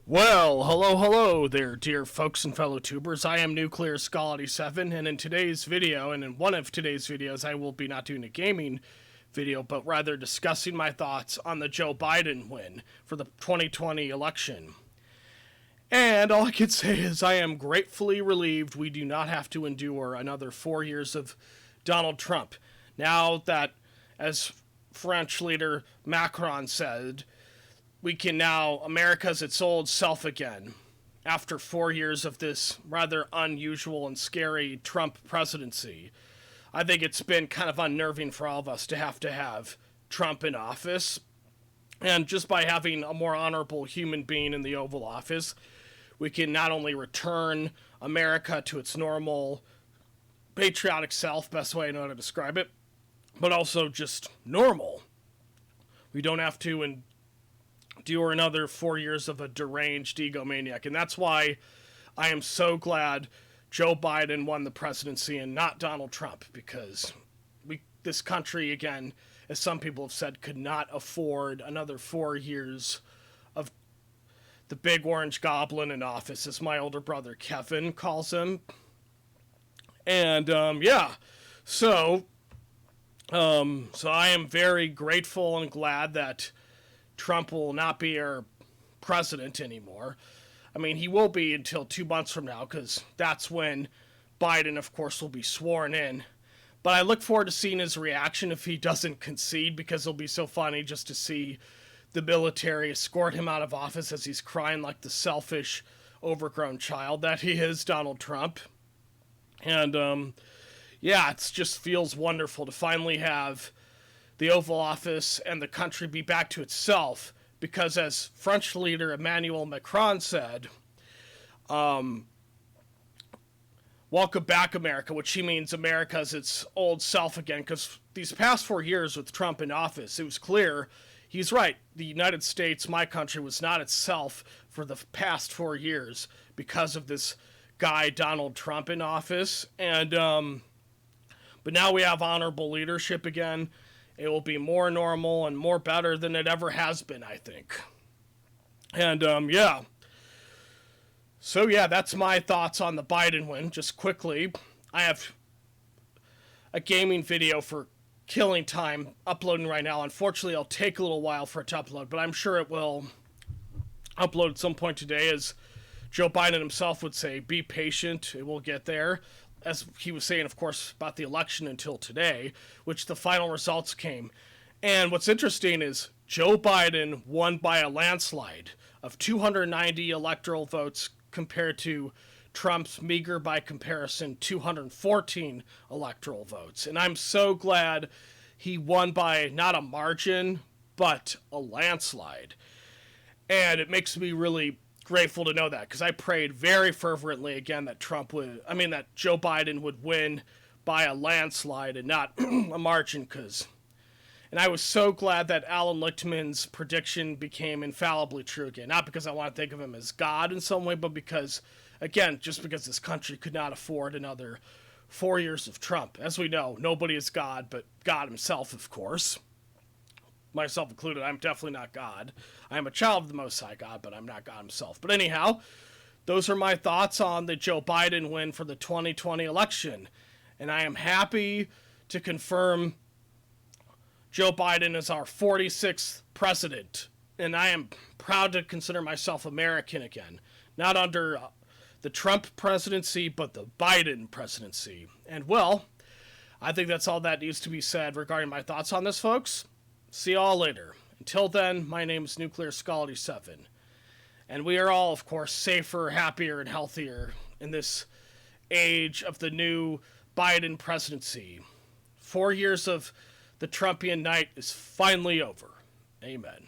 Well, hello there, dear folks and fellow tubers. I am Nuclear-Scarily 7, and in today's video, and in one of today's videos, I will be not doing a gaming video, but rather discussing my thoughts on the Joe Biden win for the 2020 election. And all I can say is I am gratefully relieved we do not have to endure another 4 years of Donald Trump. Now that, as French leader Macron said, we can now, America's its old self again, after 4 years of this rather unusual and scary Trump presidency. I think it's been kind of unnerving for all of us to have Trump in office. And just by having a more honorable human being in the Oval Office, we can not only return America to its normal patriotic self, best way I know how to describe it, but also just normal. We don't have to endure another 4 years of a deranged egomaniac. And that's why I am so glad Joe Biden won the presidency and not Donald Trump, because this country, again, as some people have said, could not afford another 4 years of the big orange goblin in office, as my older brother Kevin calls him. And so I am very grateful and glad that Trump will not be our president anymore. I mean, he will be until 2 months from now, because that's when Biden, of course, will be sworn in. But I look forward to seeing his reaction if he doesn't concede, because it'll be so funny just to see the military escort him out of office as he's crying like the selfish, overgrown child that he is, Donald Trump. And, it just feels wonderful to finally have the Oval Office and the country be back to itself, because as French leader Emmanuel Macron said, welcome back, America, which he means America's its old self again, because these past 4 years with Trump in office, it was clear, he's right, the United States, my country, was not itself for the past 4 years because of this guy Donald Trump in office. And but now we have honorable leadership again. It will be more normal and more better than it ever has been, I think. And, So, that's my thoughts on the Biden win. Just quickly, I have a gaming video for killing time uploading right now. Unfortunately, it'll take a little while for it to upload, but I'm sure it will upload at some point today. As Joe Biden himself would say, be patient, it will get there. As he was saying, of course, about the election until today, which the final results came. And what's interesting is Joe Biden won by a landslide of 290 electoral votes compared to Trump's meager, by comparison, 214 electoral votes. And I'm so glad he won by not a margin, but a landslide. And it makes me really grateful to know that, because I prayed very fervently again that that Joe Biden would win by a landslide and not a margin, and I was so glad that Alan Lichtman's prediction became infallibly true again, not because I want to think of him as God in some way, but because, again, just because this country could not afford another 4 years of Trump. As we know, nobody is God but God himself, of course. Myself included, I'm definitely not God. I am a child of the Most High God, but I'm not God himself. But anyhow, those are my thoughts on the Joe Biden win for the 2020 election. And I am happy to confirm Joe Biden is our 46th president. And I am proud to consider myself American again. Not under the Trump presidency, but the Biden presidency. And well, I think that's all that needs to be said regarding my thoughts on this, folks. See y'all later. Until then, my name is Nuclear-Scarily 7. And we are all, of course, safer, happier, and healthier in this age of the new Biden presidency. 4 years of the Trumpian night is finally over. Amen.